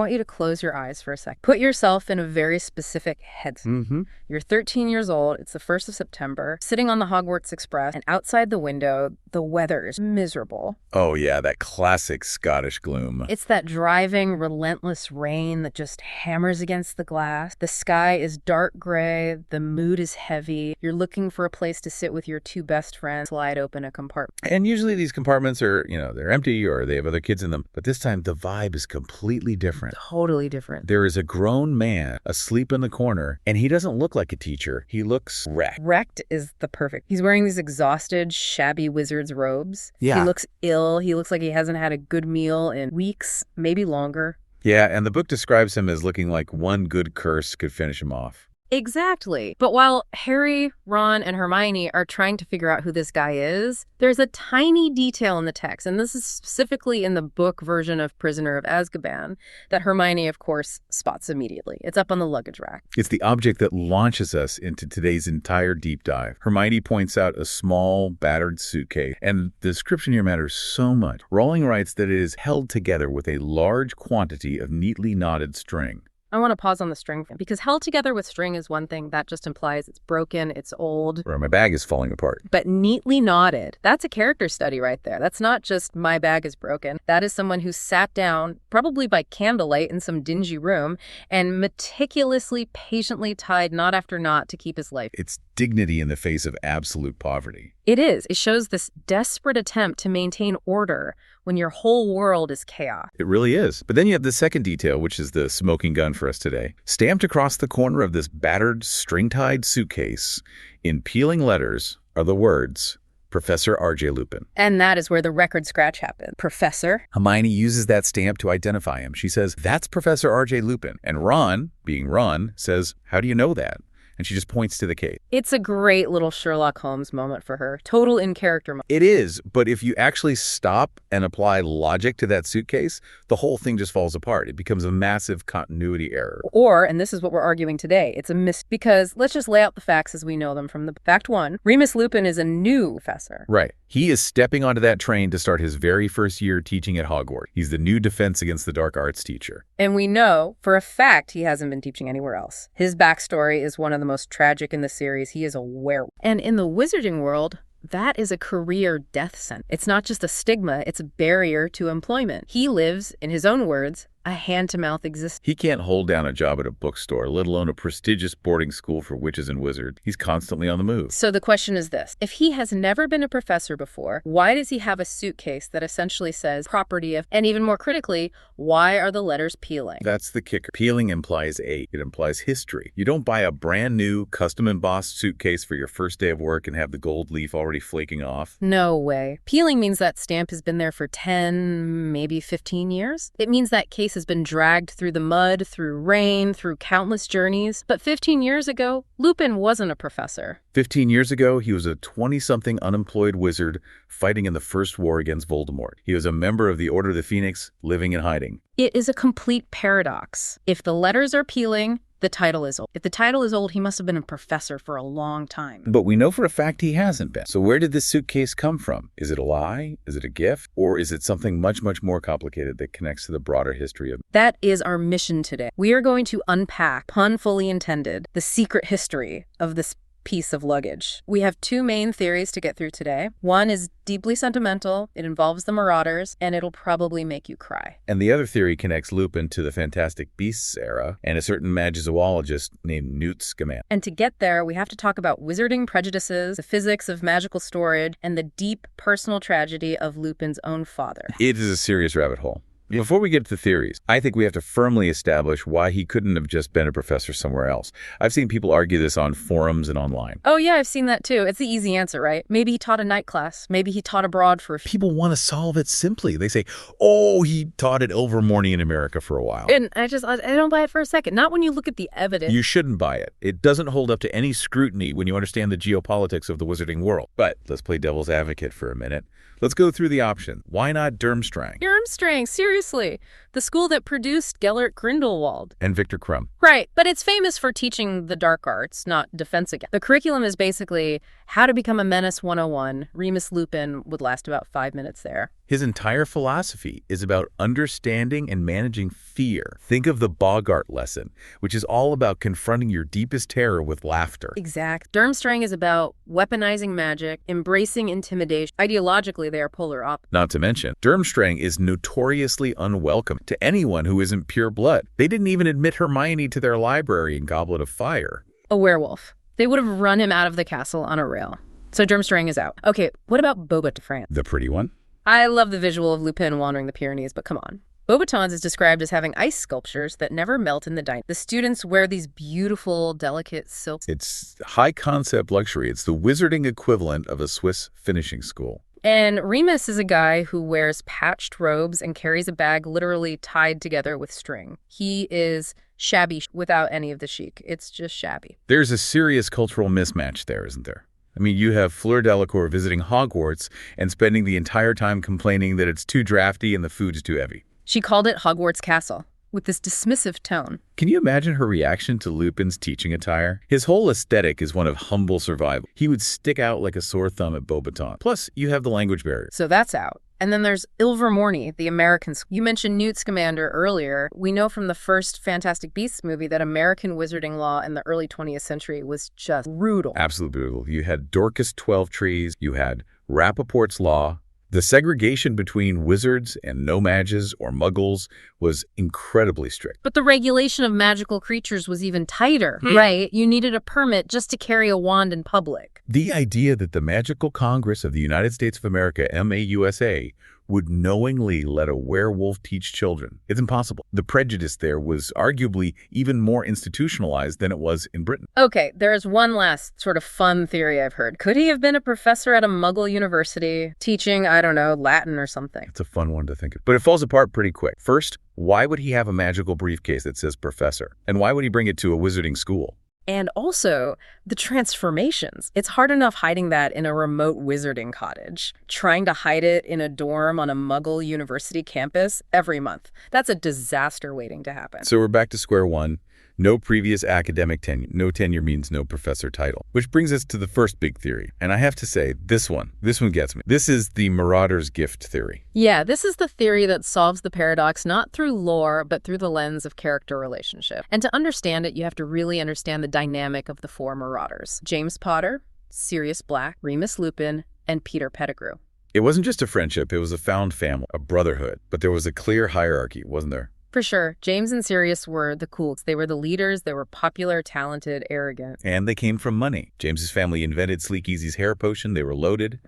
want you to close your eyes for a sec. Put yourself in a very specific headspace. You're 13 years old. It's the 1st of September, sitting on the Hogwarts Express, and outside the window, the weather is miserable. Oh, yeah, that classic Scottish gloom. It's that driving, relentless rain that just hammers against the glass. The sky is dark gray. The mood is heavy. You're looking for a place to sit with your two best friends, slide open a compartment. And usually these compartments are, they're empty or they have other kids in them. But this time the vibe is completely different. Totally different. There is a grown man asleep in the corner, and he doesn't look like a teacher. He looks wrecked. Wrecked is the perfect. He's wearing these exhausted, shabby wizard's robes. Yeah. He looks ill. He looks like he hasn't had a good meal in weeks, maybe longer. Yeah, and the book describes him as looking like one good curse could finish him off. Exactly. But while Harry, Ron, and Hermione are trying to figure out who this guy is, there's a tiny detail in the text, and this is specifically in the book version of Prisoner of Azkaban, that Hermione, of course, spots immediately. It's up on the luggage rack. It's the object that launches us into today's entire deep dive. Hermione points out a small, battered suitcase, and the description here matters so much. Rowling writes that it is held together with a large quantity of neatly knotted string. I want to pause on the string, because held together with string is one thing. That just implies it's broken, it's old. Or my bag is falling apart. But neatly knotted, that's a character study right there. That's not just my bag is broken. That is someone who sat down, probably by candlelight in some dingy room, and meticulously, patiently tied knot after knot to keep his life. It's dignity in the face of absolute poverty. It is. It shows this desperate attempt to maintain order when your whole world is chaos. It really is. But then you have the second detail, which is the smoking gun for us today. Stamped across the corner of this battered, string-tied suitcase in peeling letters are the words, Professor R.J. Lupin. And that is where the record scratch happened. Professor. Hermione uses that stamp to identify him. She says, "That's Professor R.J. Lupin." And Ron, being Ron, says, "How do you know that?" And she just points to the case. It's a great little Sherlock Holmes moment for her. Total in-character moment. It is, but if you actually stop and apply logic to that suitcase, the whole thing just falls apart. It becomes a massive continuity error. Or, and this is what we're arguing today, it's a because let's just lay out the facts as we know them from the fact one. Remus Lupin is a new professor. Right. He is stepping onto that train to start his very first year teaching at Hogwarts. He's the new Defense Against the Dark Arts teacher. And we know for a fact he hasn't been teaching anywhere else. His backstory is one of the most tragic in the series. He is a werewolf. And in the wizarding world, that is a career death sentence. It's not just a stigma, it's a barrier to employment. He lives, in his own words, a hand-to-mouth existence. He can't hold down a job at a bookstore, let alone a prestigious boarding school for witches and wizards. He's constantly on the move. So the question is this. If he has never been a professor before, why does he have a suitcase that essentially says property of, and even more critically, why are the letters peeling? That's the kicker. Peeling implies age. It implies history. You don't buy a brand new, custom embossed suitcase for your first day of work and have the gold leaf already flaking off. No way. Peeling means that stamp has been there for 10, maybe 15 years. It means that case has been dragged through the mud, through rain, through countless journeys. But 15 years ago, Lupin wasn't a professor. 15 years ago, he was a 20-something unemployed wizard fighting in the first war against Voldemort. He was a member of the Order of the Phoenix, living in hiding. It is a complete paradox. If the letters are peeling, the title is old. If the title is old, he must have been a professor for a long time. But we know for a fact he hasn't been. So where did this suitcase come from? Is it a lie? Is it a gift? Or is it something much, much more complicated that connects to the broader history of... That is our mission today. We are going to unpack, pun fully intended, the secret history of this piece of luggage. We have two main theories to get through today. One is deeply sentimental. It involves the Marauders, and it'll probably make you cry. And the other theory connects Lupin to the Fantastic Beasts era and a certain magizoologist named Newt Scamander. And to get there, we have to talk about wizarding prejudices, the physics of magical storage, and the deep personal tragedy of Lupin's own father. It is a serious rabbit hole. Before we get to the theories, I think we have to firmly establish why he couldn't have just been a professor somewhere else. I've seen people argue this on forums and online. Oh yeah, I've seen that too. It's the easy answer, right? Maybe he taught a night class. Maybe he taught abroad for a few... People want to solve it simply. They say, oh, he taught at Ilvermorny in America for a while. And I don't buy it for a second. Not when you look at the evidence. You shouldn't buy it. It doesn't hold up to any scrutiny when you understand the geopolitics of the wizarding world. But let's play devil's advocate for a minute. Let's go through the options. Why not Durmstrang? Durmstrang, seriously. The school that produced Gellert Grindelwald. And Victor Crumb. Right, but it's famous for teaching the dark arts, not defense against. The curriculum is basically How to Become a Menace 101. Remus Lupin would last about 5 minutes there. His entire philosophy is about understanding and managing fear. Think of the Bogart lesson, which is all about confronting your deepest terror with laughter. Exact. Durmstrang is about weaponizing magic, embracing intimidation. Ideologically, they are polar opposites. Not to mention, Durmstrang is notoriously unwelcome to anyone who isn't pure blood. They didn't even admit Hermione to their library in Goblet of Fire. A werewolf. They would have run him out of the castle on a rail. So Durmstrang is out. Okay, what about Beauxbatons? The pretty one? I love the visual of Lupin wandering the Pyrenees, but come on. Beauxbatons is described as having ice sculptures that never melt in the dine. The students wear these beautiful, delicate silks. It's high-concept luxury. It's the wizarding equivalent of a Swiss finishing school. And Remus is a guy who wears patched robes and carries a bag literally tied together with string. He is shabby without any of the chic. It's just shabby. There's a serious cultural mismatch there, isn't there? I mean, you have Fleur Delacour visiting Hogwarts and spending the entire time complaining that it's too drafty and the food's too heavy. She called it Hogwarts Castle, with this dismissive tone. Can you imagine her reaction to Lupin's teaching attire? His whole aesthetic is one of humble survival. He would stick out like a sore thumb at Beauxbatons. Plus, you have the language barrier. So that's out. And then there's Ilvermorny, the American school. You mentioned Newt Scamander earlier. We know from the first Fantastic Beasts movie that American wizarding law in the early 20th century was just brutal. Absolutely brutal. You had Dorcas 12-trees, you had Rappaport's law. The segregation between wizards and no-mages or muggles was incredibly strict. But the regulation of magical creatures was even tighter, right? You needed a permit just to carry a wand in public. The idea that the Magical Congress of the United States of America, MAUSA, would knowingly let a werewolf teach children. It's impossible. The prejudice there was arguably even more institutionalized than it was in Britain. Okay, there's one last sort of fun theory I've heard. Could he have been a professor at a Muggle university teaching, I don't know, Latin or something? It's a fun one to think of. But it falls apart pretty quick. First, why would he have a magical briefcase that says professor? And why would he bring it to a wizarding school? And also, the transformations. It's hard enough hiding that in a remote wizarding cottage. Trying to hide it in a dorm on a Muggle university campus every month. That's a disaster waiting to happen. So we're back to square one. No previous academic tenure. No tenure means no professor title. Which brings us to the first big theory. And I have to say, this one gets me. This is the Marauders gift theory. Yeah, this is the theory that solves the paradox not through lore, but through the lens of character relationship. And to understand it, you have to really understand the dynamic of the four Marauders. James Potter, Sirius Black, Remus Lupin, and Peter Pettigrew. It wasn't just a friendship, it was a found family, a brotherhood. But there was a clear hierarchy, wasn't there? For sure. James and Sirius were the cools. They were the leaders. They were popular, talented, arrogant. And they came from money. James's family invented Sleek Easy's hair potion. They were loaded.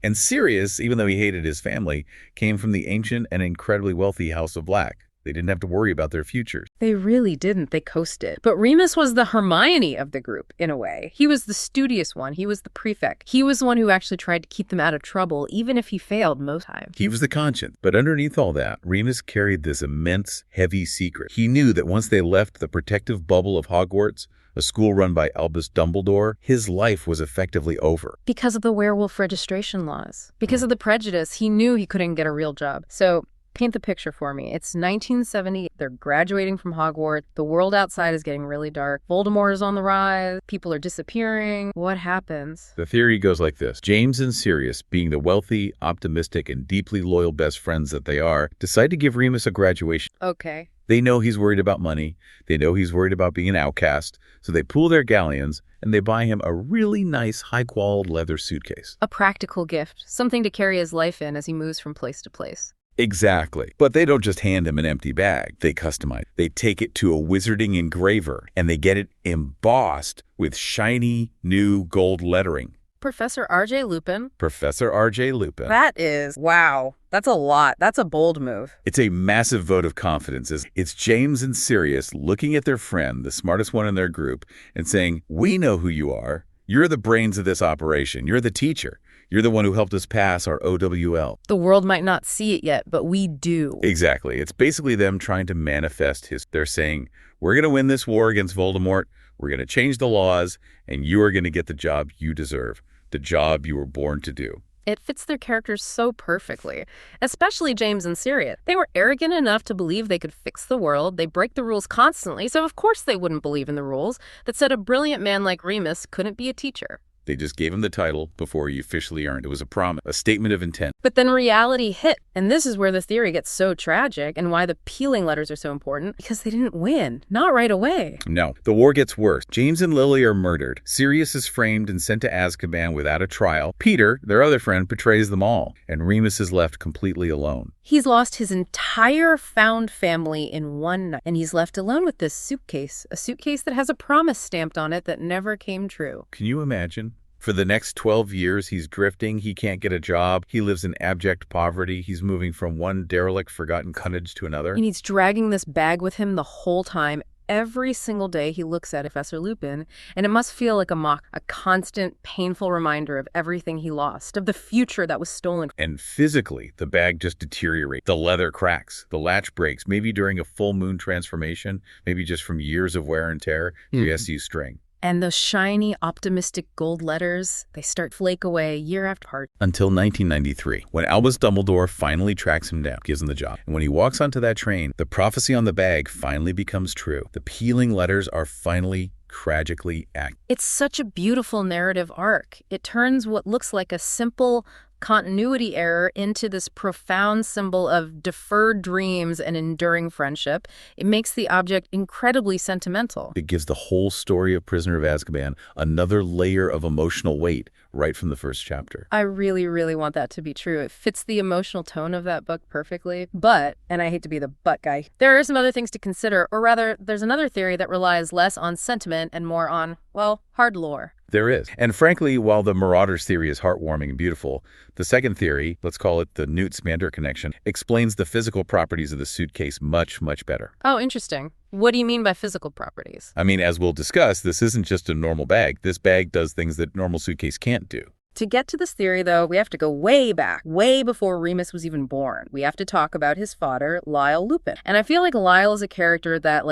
And Sirius, even though he hated his family, came from the ancient and incredibly wealthy House of Black. They didn't have to worry about their futures. They really didn't. They coasted. But Remus was the Hermione of the group, in a way. He was the studious one. He was the prefect. He was the one who actually tried to keep them out of trouble, even if he failed most times. He was the conscience. But underneath all that, Remus carried this immense, heavy secret. He knew that once they left the protective bubble of Hogwarts, a school run by Albus Dumbledore, his life was effectively over. Because of the werewolf registration laws. Because of the prejudice, he knew he couldn't get a real job. So paint the picture for me. It's 1970. They're graduating from Hogwarts. The world outside is getting really dark. Voldemort is on the rise. People are disappearing. What happens? The theory goes like this. James and Sirius, being the wealthy, optimistic, and deeply loyal best friends that they are, decide to give Remus a graduation. Okay. They know he's worried about money. They know he's worried about being an outcast. So they pool their galleons and they buy him a really nice, high-quality leather suitcase. A practical gift. Something to carry his life in as he moves from place to place. Exactly. But they don't just hand him an empty bag. They customize. They take it to a wizarding engraver, and they get it embossed with shiny, new gold lettering. Professor R.J. Lupin. Professor R.J. Lupin. That is, wow. That's a lot. That's a bold move. It's a massive vote of confidence. It's James and Sirius looking at their friend, the smartest one in their group, and saying, we know who you are. You're the brains of this operation. You're the teacher. You're the one who helped us pass our OWL. The world might not see it yet, but we do. Exactly. It's basically them trying to manifest They're saying, we're going to win this war against Voldemort. We're going to change the laws, and you are going to get the job you deserve, the job you were born to do. It fits their characters so perfectly, especially James and Sirius. They were arrogant enough to believe they could fix the world. They break the rules constantly, so of course they wouldn't believe in the rules that said a brilliant man like Remus couldn't be a teacher. They just gave him the title before he officially earned. It was a promise, a statement of intent. But then reality hit, and this is where the theory gets so tragic and why the peeling letters are so important, because they didn't win. Not right away. No, the war gets worse. James and Lily are murdered. Sirius is framed and sent to Azkaban without a trial. Peter, their other friend, betrays them all, and Remus is left completely alone. He's lost his entire found family in one night, and he's left alone with this suitcase, a suitcase that has a promise stamped on it that never came true. Can you imagine? For the next 12 years, he's drifting. He can't get a job. He lives in abject poverty. He's moving from one derelict, forgotten cottage to another. And he's dragging this bag with him the whole time. Every single day he looks at Professor Lupin, and it must feel like a constant, painful reminder of everything he lost, of the future that was stolen. And physically, the bag just deteriorates. The leather cracks, the latch breaks, maybe during a full moon transformation, maybe just from years of wear and tear. So he has to use string. And those shiny, optimistic gold letters, they start to flake away year after year. Until 1993, when Albus Dumbledore finally tracks him down, gives him the job. And when he walks onto that train, the prophecy on the bag finally becomes true. The peeling letters are finally tragically accurate. It's such a beautiful narrative arc. It turns what looks like a simple continuity error into this profound symbol of deferred dreams and enduring friendship. It makes the object incredibly sentimental. It gives the whole story of Prisoner of Azkaban another layer of emotional weight right from the first chapter. I really, really want that to be true. It fits the emotional tone of that book perfectly. But, and I hate to be the but guy, there are some other things to consider, or rather, there's another theory that relies less on sentiment and more on, well, hard lore. There is. And frankly, while the Marauders theory is heartwarming and beautiful, the second theory, let's call it the Newt Scamander connection, explains the physical properties of the suitcase much, much better. Oh, interesting. What do you mean by physical properties? I mean, as we'll discuss, this isn't just a normal bag. This bag does things that normal suitcase can't do. To get to this theory, though, we have to go way back, way before Remus was even born. We have to talk about his father, Lyle Lupin. And I feel like Lyle is a character that,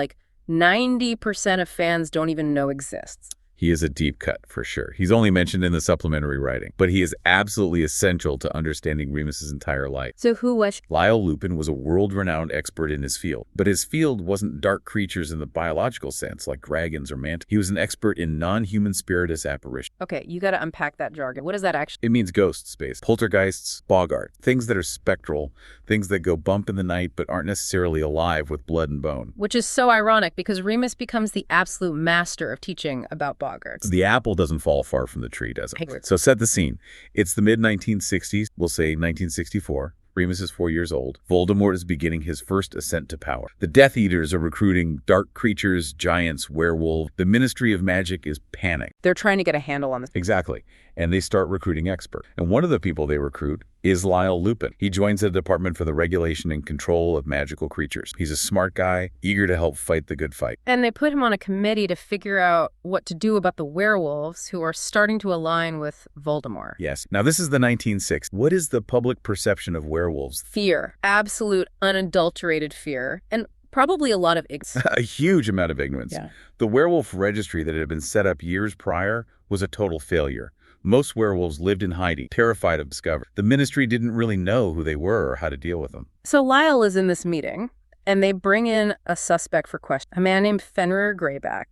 90% of fans don't even know exists. He is a deep cut, for sure. He's only mentioned in the supplementary writing, but he is absolutely essential to understanding Remus's entire life. So who was? Lyle Lupin was a world-renowned expert in his field, but his field wasn't dark creatures in the biological sense, like dragons or mantis. He was an expert in non-human spiritus apparitions. Okay, you gotta unpack that jargon. What does that actually? It means ghosts, space, poltergeists, boggart, things that are spectral, things that go bump in the night but aren't necessarily alive with blood and bone. Which is so ironic because Remus becomes the absolute master of teaching about boggarts. The apple doesn't fall far from the tree, does it? So set the scene. It's the mid-1960s, we'll say 1964. Remus is 4 years old. Voldemort is beginning his first ascent to power. The Death Eaters are recruiting dark creatures, giants, werewolves. The Ministry of Magic is panicked. They're trying to get a handle on this. Exactly. And they start recruiting experts. And one of the people they recruit is Lyle Lupin. He joins the Department for the Regulation and Control of Magical Creatures. He's a smart guy, eager to help fight the good fight. And they put him on a committee to figure out what to do about the werewolves who are starting to align with Voldemort. Yes. Now, this is the 1960s. What is the public perception of werewolves? Fear. Absolute, unadulterated fear. And probably a lot of ignorance. A huge amount of ignorance. Yeah. The werewolf registry that had been set up years prior was a total failure. Most werewolves lived in hiding, terrified of discovery. The ministry didn't really know who they were or how to deal with them. So Lyle is in this meeting, and they bring in a suspect for question, a man named Fenrir Greyback.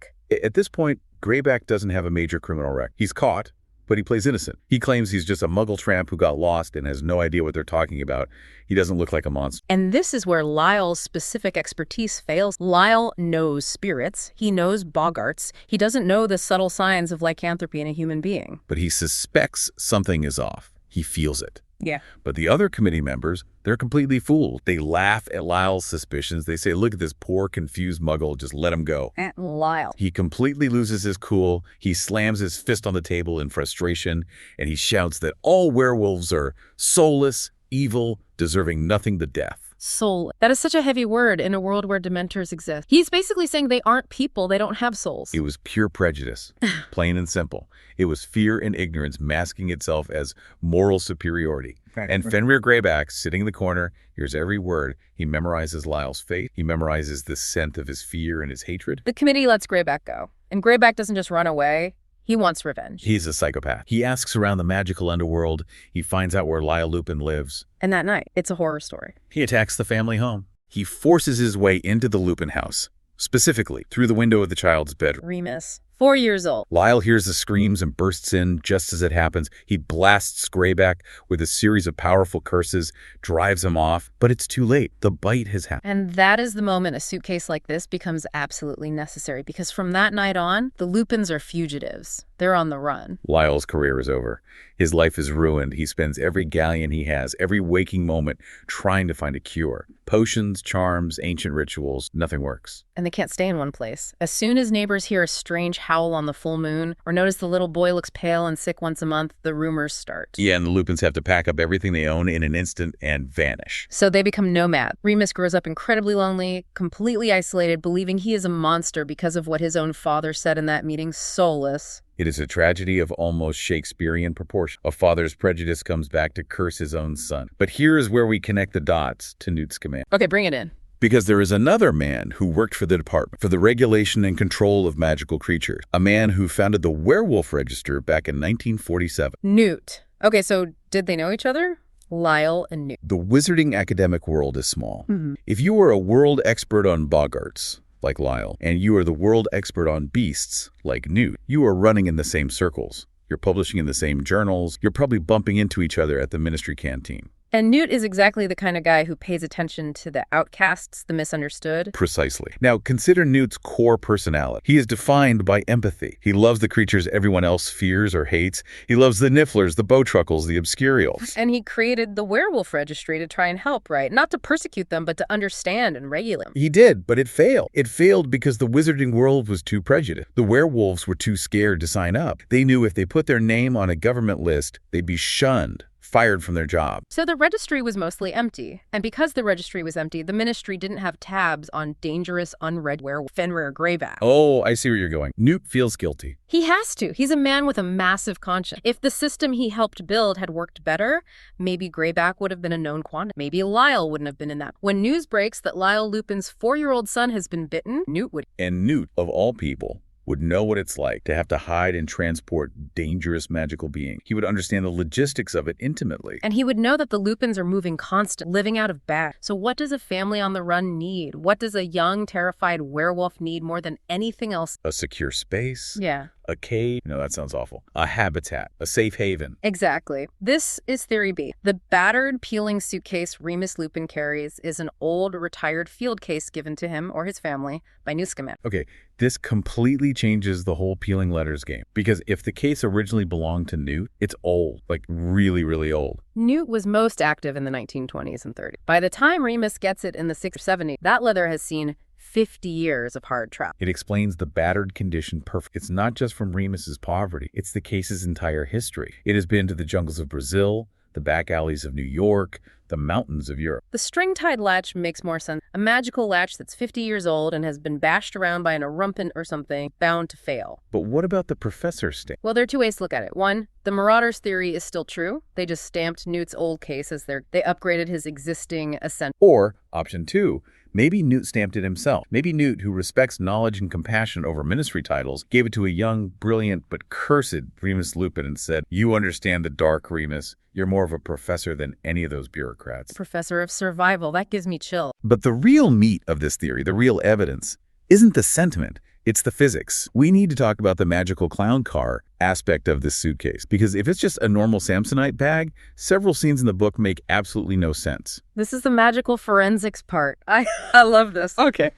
At this point, Greyback doesn't have a major criminal record. He's caught, but he plays innocent. He claims he's just a muggle tramp who got lost and has no idea what they're talking about. He doesn't look like a monster. And this is where Lyle's specific expertise fails. Lyle knows spirits. He knows boggarts. He doesn't know the subtle signs of lycanthropy in a human being. But he suspects something is off. He feels it. Yeah. But the other committee members, they're completely fooled. They laugh at Lyle's suspicions. They say, look at this poor, confused muggle. Just let him go. At Lyle. He completely loses his cool. He slams his fist on the table in frustration, and he shouts that all werewolves are soulless, evil, deserving nothing but death. Soul. That is such a heavy word in a world where dementors exist. He's basically saying they aren't people. They don't have souls. It was pure prejudice, plain and simple. It was fear and ignorance masking itself as moral superiority. And Fenrir Greyback, sitting in the corner, hears every word. He memorizes Lyle's fate. He memorizes the scent of his fear and his hatred. The committee lets Greyback go. And Greyback doesn't just run away. He wants revenge. He's a psychopath. He asks around the magical underworld. He finds out where Lyle Lupin lives. And that night, it's a horror story. He attacks the family home. He forces his way into the Lupin house, specifically through the window of the child's bedroom. Remus 4 years old. Lyle hears the screams and bursts in just as it happens. He blasts Greyback with a series of powerful curses, drives him off, but it's too late. The bite has happened. And that is the moment a suitcase like this becomes absolutely necessary, because from that night on, the Lupins are fugitives. They're on the run. Lyle's career is over. His life is ruined. He spends every galleon he has, every waking moment, trying to find a cure. Potions, charms, ancient rituals, nothing works. And they can't stay in one place. As soon as neighbors hear a strange howl on the full moon, or notice the little boy looks pale and sick once a month, the rumors start. Yeah, and the Lupins have to pack up everything they own in an instant and vanish. So they become nomads. Remus grows up incredibly lonely, completely isolated, believing he is a monster because of what his own father said in that meeting, soulless. It is a tragedy of almost Shakespearean proportion. A father's prejudice comes back to curse his own son. But here is where we connect the dots to Newt Scamander. Okay, bring it in. Because there is another man who worked for the department for the regulation and control of magical creatures. A man who founded the Werewolf Register back in 1947. Newt. Okay, so did they know each other? Lyle and Newt. The wizarding academic world is small. If you are a world expert on boggarts, like Lyle, and you are the world expert on beasts, like Newt, you are running in the same circles. You're publishing in the same journals. You're probably bumping into each other at the ministry canteen. And Newt is exactly the kind of guy who pays attention to the outcasts, the misunderstood. Precisely. Now, consider Newt's core personality. He is defined by empathy. He loves the creatures everyone else fears or hates. He loves the Nifflers, the Bowtruckles, the Obscurials. And he created the Werewolf Registry to try and help, right? Not to persecute them, but to understand and regulate them. He did, but it failed. It failed because the wizarding world was too prejudiced. The werewolves were too scared to sign up. They knew if they put their name on a government list, they'd be shunned, fired from their job. So the registry was mostly empty. And because the registry was empty, the ministry didn't have tabs on dangerous, unread werewolf, Fenrir Greyback. Oh, I see where you're going. Newt feels guilty. He has to. He's a man with a massive conscience. If the system he helped build had worked better, maybe Greyback would have been a known quantity. Maybe Lyle wouldn't have been in that. When news breaks that Lyle Lupin's 4-year-old son has been bitten, Newt would. And Newt, of all people, would know what it's like to have to hide and transport dangerous magical beings. He would understand the logistics of it intimately. And he would know that the Lupins are moving constant, living out of bags. So what does a family on the run need? What does a young, terrified werewolf need more than anything else? A secure space. Yeah. A cave. No, that sounds awful. A habitat. A safe haven. Exactly. This is Theory B. The battered, peeling suitcase Remus Lupin carries is an old, retired field case given to him or his family by Newt Scamander. Okay, this completely changes the whole peeling letters game. Because if the case originally belonged to Newt, it's old. Like really, really old. Newt was most active in the 1920s and 30s. By the time Remus gets it in the 60s or 70s, that leather has seen 50 years of hard travel. It explains the battered condition perfectly. It's not just from Remus's poverty. It's the case's entire history. It has been to the jungles of Brazil, the back alleys of New York, the mountains of Europe. The string-tied latch makes more sense. A magical latch that's 50 years old and has been bashed around by an erumpent or something, bound to fail. But what about the professor's stamp? Well, there are two ways to look at it. One, the Marauders theory is still true. They just stamped Newt's old case as they upgraded his existing ascent. Or, option 2, maybe Newt stamped it himself. Maybe Newt, who respects knowledge and compassion over ministry titles, gave it to a young, brilliant, but cursed Remus Lupin and said, "You understand the dark, Remus. You're more of a professor than any of those bureaucrats." Professor of survival. That gives me chill. But the real meat of this theory, the real evidence, isn't the sentiment. It's the physics. We need to talk about the magical clown car aspect of this suitcase, because if it's just a normal Samsonite bag, several scenes in the book make absolutely no sense. This is the magical forensics part. I love this. Okay,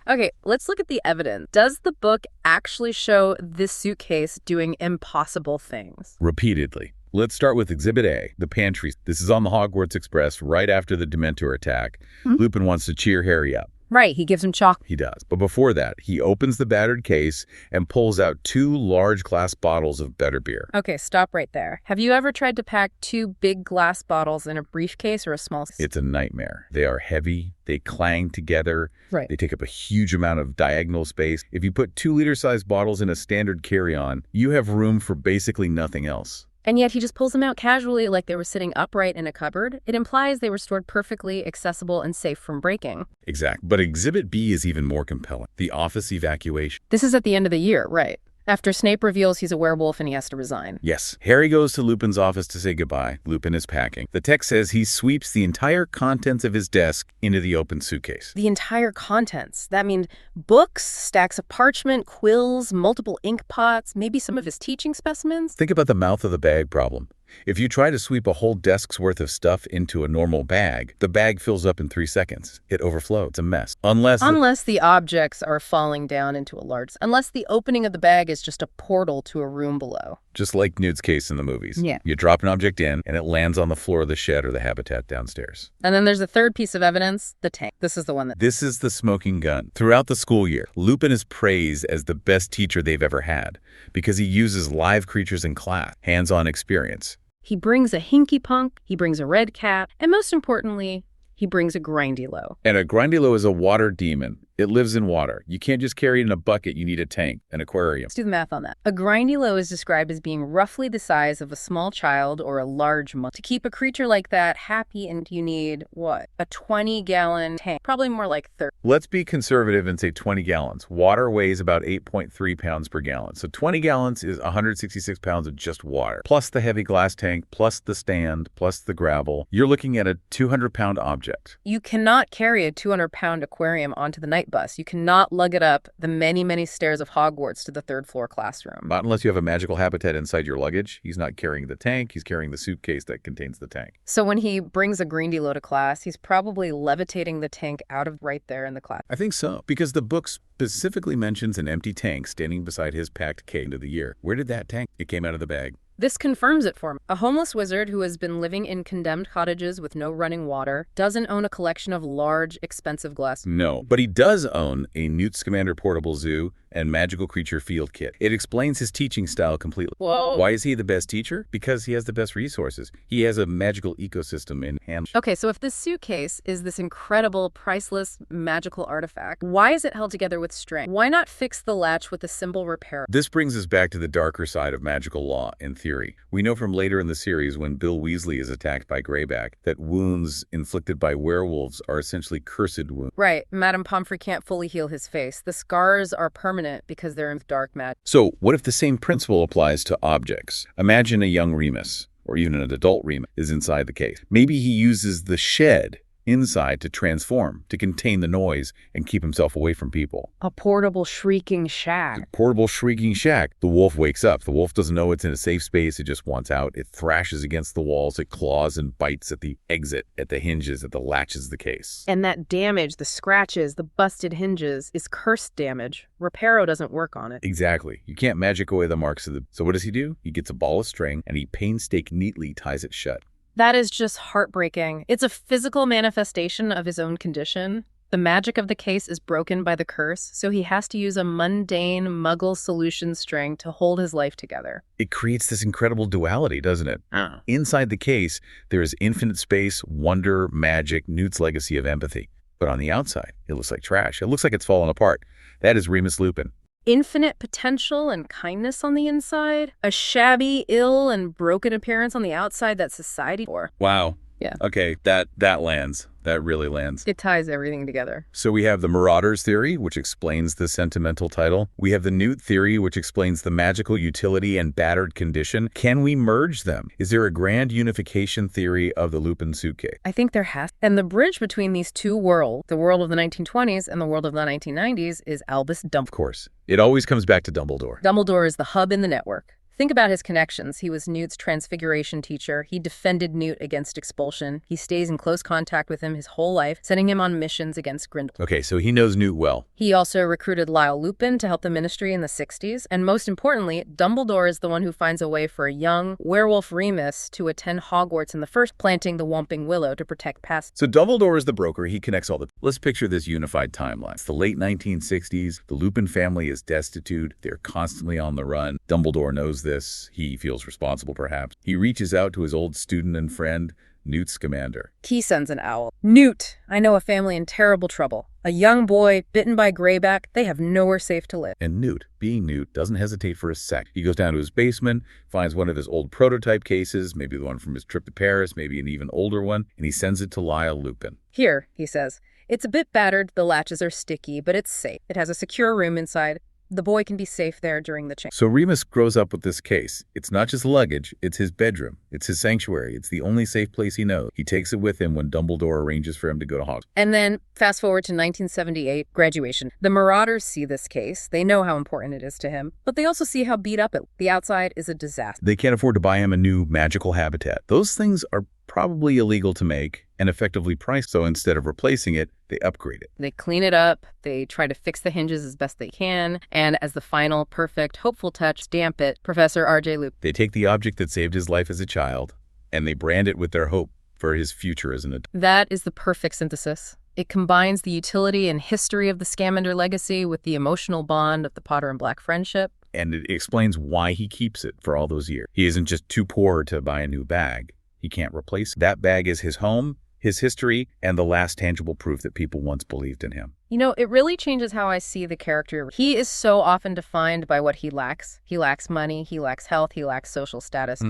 let's look at the evidence. Does the book actually show this suitcase doing impossible things? Repeatedly. Let's start with Exhibit A, the pantry. This is on the Hogwarts Express right after the Dementor attack. Lupin wants to cheer Harry up. Right, he gives him chocolate. He does. But before that, he opens the battered case and pulls out 2 large glass bottles of better beer. Okay, stop right there. Have you ever tried to pack 2 big glass bottles in a briefcase or a small... It's a nightmare. They are heavy. They clang together. Right. They take up a huge amount of diagonal space. If you put 2-liter-sized bottles in a standard carry-on, you have room for basically nothing else. And yet he just pulls them out casually like they were sitting upright in a cupboard. It implies they were stored perfectly, accessible, and safe from breaking. Exactly. But Exhibit B is even more compelling. The office evacuation. This is at the end of the year, right? After Snape reveals he's a werewolf and he has to resign. Yes. Harry goes to Lupin's office to say goodbye. Lupin is packing. The text says he sweeps the entire contents of his desk into the open suitcase. The entire contents. That means books, stacks of parchment, quills, multiple ink pots, maybe some of his teaching specimens. Think about the mouth of the bag problem. If you try to sweep a whole desk's worth of stuff into a normal bag, the bag fills up in 3 seconds. It overflows. It's a mess. Unless the objects are falling down into a large... Unless the opening of the bag is just a portal to a room below. Just like Newt's case in the movies. Yeah. You drop an object in, and it lands on the floor of the shed or the habitat downstairs. And then there's a third piece of evidence, the tank. This is the one that... This is the smoking gun. Throughout the school year, Lupin is praised as the best teacher they've ever had because he uses live creatures in class, hands-on experience. He brings a hinky punk, he brings a red cat, and most importantly, he brings a grindylow. And a grindylow is a water demon. It lives in water. You can't just carry it in a bucket. You need a tank, an aquarium. Let's do the math on that. A grindylow is described as being roughly the size of a small child or a large monkey. To keep a creature like that happy, and you need, what? A 20-gallon tank. Probably more like 30. Let's be conservative and say 20 gallons. Water weighs about 8.3 pounds per gallon. So 20 gallons is 166 pounds of just water, plus the heavy glass tank, plus the stand, plus the gravel. You're looking at a 200-pound object. You cannot carry a 200-pound aquarium onto the night bus. You cannot lug it up the many, many stairs of Hogwarts to the third-floor classroom. Not unless you have a magical habitat inside your luggage. He's not carrying the tank. He's carrying the suitcase that contains the tank. So when he brings a grindylow to class, he's probably levitating the tank out of right there in the class. I think so, because the book specifically mentions an empty tank standing beside his packed case into the year. Where did that tank? It came out of the bag. This confirms it for me. A homeless wizard who has been living in condemned cottages with no running water doesn't own a collection of large, expensive glass. No, but he does own a Newt Scamander portable zoo and magical creature field kit. It explains his teaching style completely. Whoa. Why is he the best teacher? Because he has the best resources. He has a magical ecosystem in hand. Okay, so if this suitcase is this incredible, priceless, magical artifact, why is it held together with string? Why not fix the latch with a simple repair? This brings us back to the darker side of magical law in theory. We know from later in the series when Bill Weasley is attacked by Greyback that wounds inflicted by werewolves are essentially cursed wounds. Right. Madame Pomfrey can't fully heal his face. The scars are permanent because they're in dark magic. So what if the same principle applies to objects? Imagine a young Remus, or even an adult Remus, is inside the case. Maybe he uses the shed inside to transform, to contain the noise and keep himself away from people. A portable shrieking shack. Portable shrieking shack. The wolf wakes up. The wolf doesn't know it's in a safe space. It just wants out. It thrashes against the walls. It claws and bites at the exit, at the hinges, at the latches of the case. And that damage, the scratches, the busted hinges, is cursed damage. Reparo doesn't work on it. Exactly. You can't magic away the marks of the... So what does he do? He gets a ball of string and he painstaking neatly ties it shut. That is just heartbreaking. It's a physical manifestation of his own condition. The magic of the case is broken by the curse, so he has to use a mundane muggle solution string to hold his life together. It creates this incredible duality, doesn't it? Inside the case, there is infinite space, wonder, magic, Newt's legacy of empathy. But on the outside, it looks like trash. It looks like it's fallen apart. That is Remus Lupin. Infinite potential and kindness on the inside, a shabby, ill, and broken appearance on the outside that society for. Wow. Yeah. Okay, that lands. That really lands. It ties everything together. So we have the Marauders theory, which explains the sentimental title. We have the Newt theory, which explains the magical utility and battered condition. Can we merge them? Is there a grand unification theory of the Lupin suitcase? I think there has. And the bridge between these two worlds, the world of the 1920s and the world of the 1990s, is Albus Dumbledore. Of course. It always comes back to Dumbledore. Dumbledore is the hub in the network. Think about his connections. He was Newt's transfiguration teacher. He defended Newt against expulsion. He stays in close contact with him his whole life, sending him on missions against Grindelwald. Okay, so he knows Newt well. He also recruited Lyle Lupin to help the Ministry in the 60s. And most importantly, Dumbledore is the one who finds a way for a young werewolf Remus to attend Hogwarts in the first, planting the Whomping Willow to protect past. So Dumbledore is the broker. He connects all the... Let's picture this unified timeline. It's the late 1960s. The Lupin family is destitute. They're constantly on the run. Dumbledore knows this. He feels responsible, perhaps. He reaches out to his old student and friend, Newt Scamander. He sends an owl. Newt, I know a family in terrible trouble. A young boy bitten by Greyback. They have nowhere safe to live. And Newt, being Newt, doesn't hesitate for a sec. He goes down to his basement, finds one of his old prototype cases, maybe the one from his trip to Paris, maybe an even older one, and he sends it to Lyle Lupin. Here, he says. It's a bit battered, the latches are sticky, but it's safe. It has a secure room inside. The boy can be safe there during the change. So Remus grows up with this case. It's not just luggage, it's his bedroom. It's his sanctuary. It's the only safe place he knows. He takes it with him when Dumbledore arranges for him to go to Hogwarts. And then, fast forward to 1978, graduation. The Marauders see this case. They know how important it is to him, but they also see how beat up the outside is a disaster. They can't afford to buy him a new magical habitat. Those things are probably illegal to make and effectively priced, so instead of replacing it, they upgrade it. They clean it up, they try to fix the hinges as best they can, and as the final, perfect, hopeful touch, stamp it, Professor R.J. Lupin. They take the object that saved his life as a child, and they brand it with their hope for his future as an adult. That is the perfect synthesis. It combines the utility and history of the Scamander legacy with the emotional bond of the Potter and Black friendship. And it explains why he keeps it for all those years. He isn't just too poor to buy a new bag. He can't replace it. That bag is his home, his history, and the last tangible proof that people once believed in him. You know, it really changes how I see the character. He is so often defined by what he lacks. He lacks money, he lacks health, he lacks social status.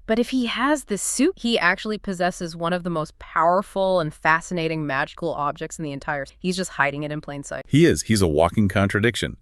But if he has this suit, he actually possesses one of the most powerful and fascinating magical objects in the entire... He's just hiding it in plain sight. He is. He's a walking contradiction.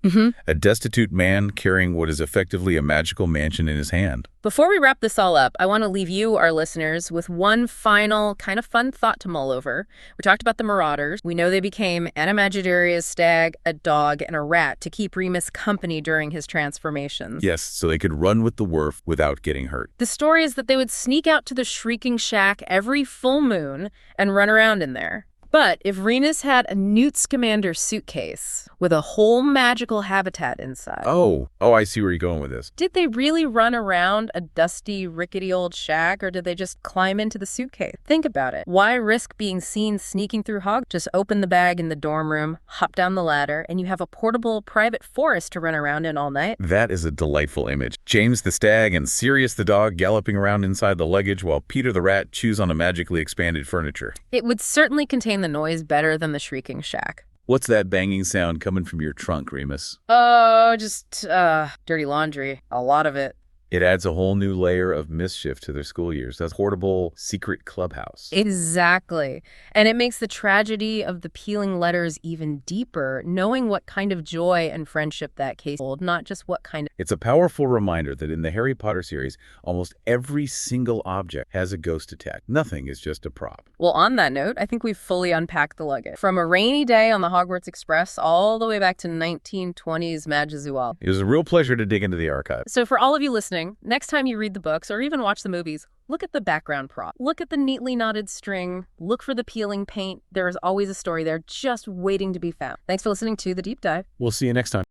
A destitute man carrying what is effectively a magical mansion in his hand. Before we wrap this all up, I want to leave you, our listeners, with one final kind of fun thought to mull over. We talked about the Marauders. We know they became Animagidaria, a stag, a dog, and a rat to keep Remus company during his transformations. Yes, so they could run with the Werewolf without getting hurt. The story is that they would sneak out to the Shrieking Shack every full moon and run around in there. But if Remus had a Newt Scamander suitcase with a whole magical habitat inside... Oh, I see where you're going with this. Did they really run around a dusty, rickety old shack, or did they just climb into the suitcase? Think about it. Why risk being seen sneaking through Hogwarts? Just open the bag in the dorm room, hop down the ladder, and you have a portable private forest to run around in all night. That is a delightful image. James the stag and Sirius the dog galloping around inside the luggage while Peter the rat chews on a magically expanded furniture. It would certainly contain the noise better than the Shrieking Shack. What's that banging sound coming from your trunk, Remus? Oh, just dirty laundry. A lot of it. It adds a whole new layer of mischief to their school years. That's a portable secret clubhouse. Exactly. And it makes the tragedy of the peeling letters even deeper, knowing what kind of joy and friendship that case holds, not just what kind of... It's a powerful reminder that in the Harry Potter series, almost every single object has a ghost attached. Nothing is just a prop. Well, on that note, I think we've fully unpacked the luggage. From a rainy day on the Hogwarts Express all the way back to 1920s Magizual. It was a real pleasure to dig into the archive. So for all of you listening, next time you read the books or even watch the movies, look at the background prop. Look at the neatly knotted string. Look for the peeling paint. There is always a story there just waiting to be found. Thanks for listening to The Deep Dive. We'll see you next time.